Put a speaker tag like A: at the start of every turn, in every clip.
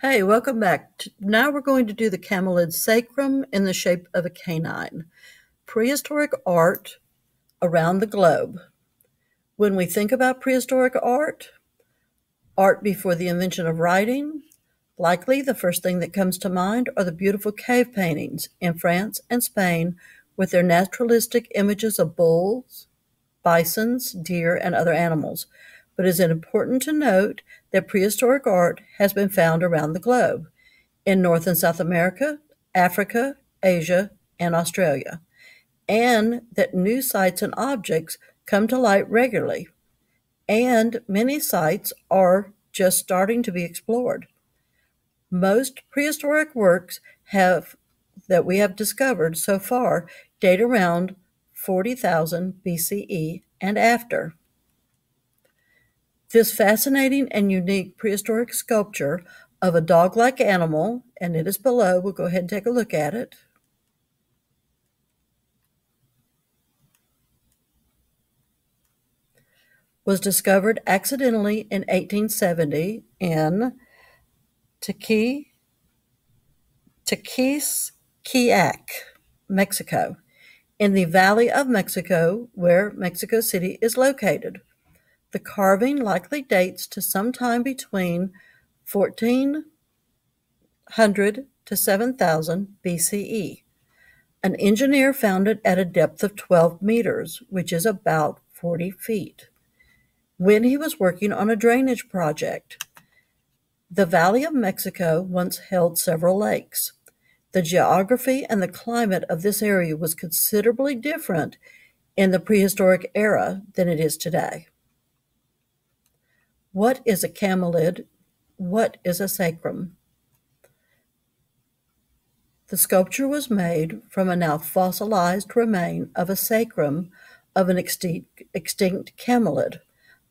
A: Hey, welcome back. Now we're going to do the Camelid Sacrum in the shape of a canine. Prehistoric art around the globe. When we think about prehistoric art before the invention of writing, likely the first thing that comes to mind are the beautiful cave paintings in France and Spain with their naturalistic images of bulls, bisons, deer, and other animals. But it is important to note that prehistoric art has been found around the globe in North and South America, Africa, Asia, and Australia, and that new sites and objects come to light regularly, and many sites are just starting to be explored. Most prehistoric works have that we have discovered so far date around 40,000 BCE and after. This fascinating and unique prehistoric sculpture of a dog-like animal, and it is below. We'll go ahead and take a look at it. Was discovered accidentally in 1870 in Tequisquiac, Mexico, in the Valley of Mexico, where Mexico City is located. The carving likely dates to sometime between 1400 to 7000 BCE. An engineer found it at a depth of 12 meters, which is about 40 feet, when he was working on a drainage project. The Valley of Mexico once held several lakes. The geography and the climate of this area was considerably different in the prehistoric era than it is today. What is a camelid? What is a sacrum? The sculpture was made from a now fossilized remain of a sacrum of an extinct camelid.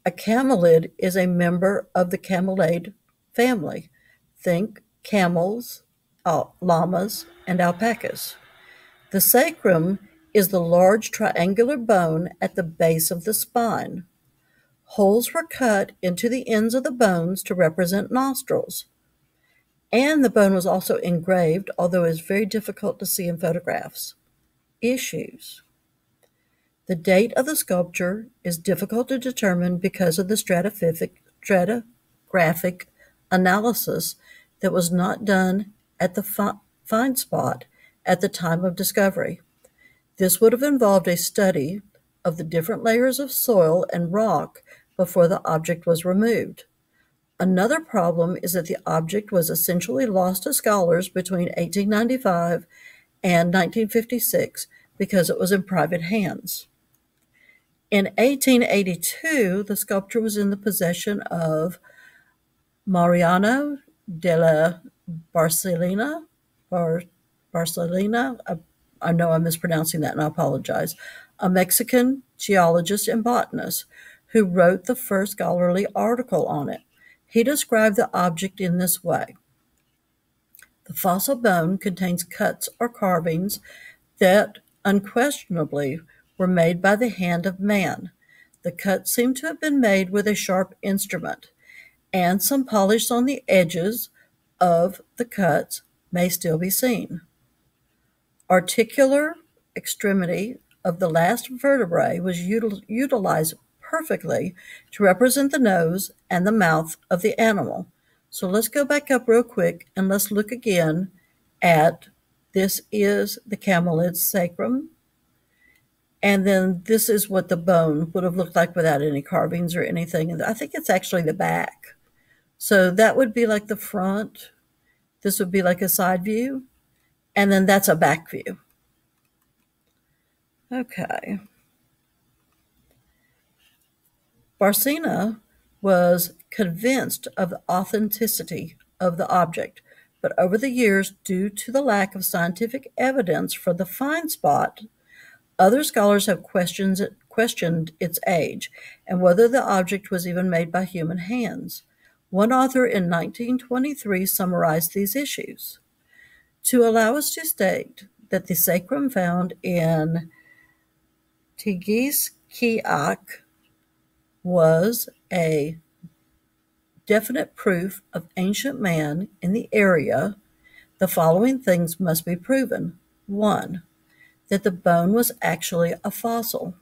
A: A camelid is a member of the camelid family. Think camels, llamas, and alpacas. The sacrum is the large triangular bone at the base of the spine. Holes were cut into the ends of the bones to represent nostrils. And the bone was also engraved, although it is very difficult to see in photographs. Issues. The date of the sculpture is difficult to determine because of the stratigraphic analysis that was not done at the find spot at the time of discovery. This would have involved a study of the different layers of soil and rock before the object was removed. Another problem is that the object was essentially lost to scholars between 1895 and 1956 because it was in private hands. In 1882, the sculpture was in the possession of Mariano de la Barcelina. I know I'm mispronouncing that and I apologize. A Mexican geologist and botanist who wrote the first scholarly article on it. He described the object in this way. The fossil bone contains cuts or carvings that unquestionably were made by the hand of man. The cuts seem to have been made with a sharp instrument, and some polish on the edges of the cuts may still be seen. Articular extremity of the last vertebrae was utilized perfectly to represent the nose and the mouth of the animal. So let's go back up real quick and let's look again at this is the camelid sacrum. And then this is what the bone would have looked like without any carvings or anything. And I think it's actually the back. So that would be like the front. This would be like a side view. And then that's a back view. Okay. Barcina was convinced of the authenticity of the object, but over the years, due to the lack of scientific evidence for the find spot, other scholars have questioned its age and whether the object was even made by human hands. One author in 1923 summarized these issues. To allow us to state that the sacrum found in Teguisquiac was a definite proof of ancient man in the area, the following things must be proven. 1. That the bone was actually a fossil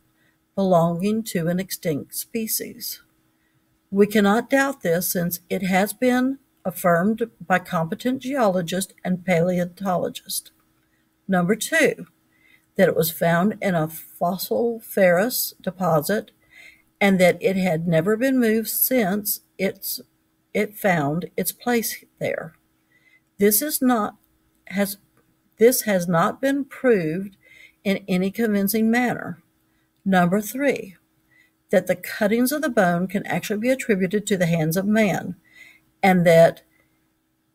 A: belonging to an extinct species. We cannot doubt this since it has been affirmed by competent geologists and paleontologists. Number 2, that it was found in a fossiliferous deposit and that it had never been moved since it found its place there. This is not has this has not been proved in any convincing manner. Number 3, that the cuttings of the bone can actually be attributed to the hands of man, and that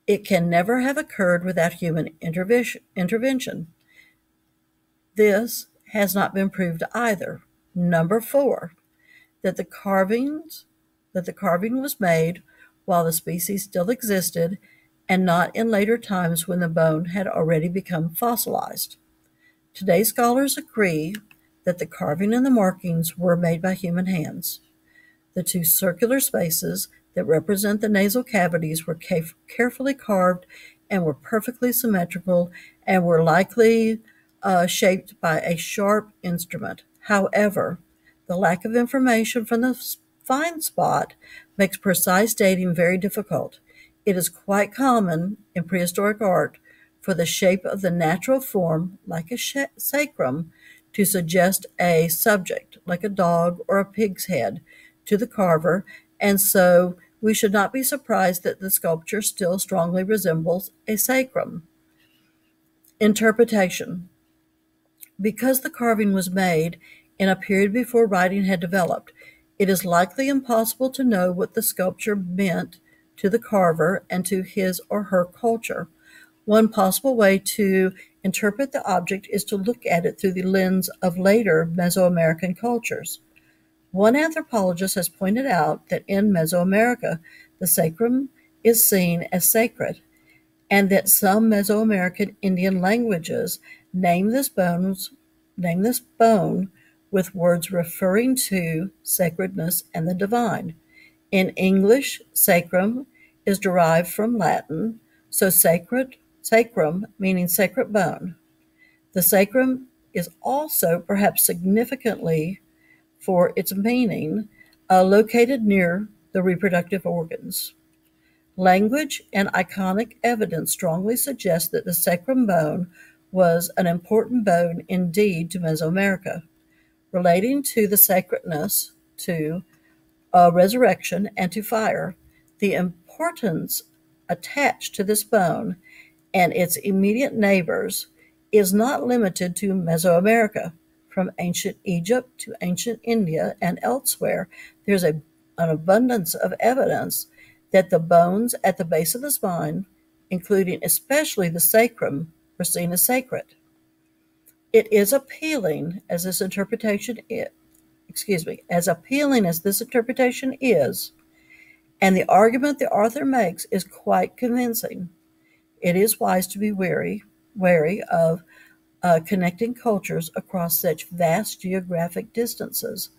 A: it can never have occurred without human intervention. This has not been proved either. Number 4, that the carving was made while the species still existed and not in later times when the bone had already become fossilized. Today, scholars agree that the carving and the markings were made by human hands. The two circular spaces that represent the nasal cavities were carefully carved and were perfectly symmetrical and were likely shaped by a sharp instrument. However, the lack of information from the find spot makes precise dating very difficult. It is quite common in prehistoric art for the shape of the natural form, like a sacrum, to suggest a subject, like a dog or a pig's head, to the carver, and so we should not be surprised that the sculpture still strongly resembles a sacrum. Interpretation. Because the carving was made in a period before writing had developed, it is likely impossible to know what the sculpture meant to the carver and to his or her culture. One possible way to interpret the object is to look at it through the lens of later Mesoamerican cultures. One anthropologist has pointed out that in Mesoamerica, the sacrum is seen as sacred, and that some Mesoamerican Indian languages name this bone with words referring to sacredness and the divine. In English, sacrum is derived from Latin, so sacrum meaning sacred bone. The sacrum is also, perhaps significantly for its meaning, located near the reproductive organs. Language and iconic evidence strongly suggest that the sacrum bone was an important bone indeed to Mesoamerica, relating to the sacredness, to resurrection, and to fire. The importance attached to this bone and its immediate neighbors is not limited to Mesoamerica. From ancient Egypt to ancient India and elsewhere, there's an abundance of evidence that the bones at the base of the spine, including especially the sacrum, were seen as sacred. It is appealing as this interpretation is, and the argument the author makes is quite convincing. It is wise to be wary of connecting cultures across such vast geographic distances,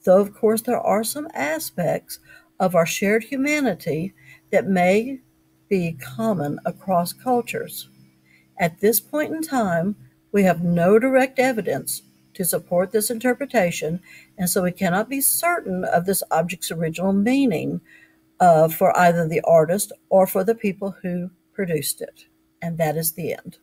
A: though of course there are some aspects of our shared humanity that may be common across cultures. At this point in time, we have no direct evidence to support this interpretation, and so we cannot be certain of this object's original meaning for either the artist or for the people who produced it. And that is the end.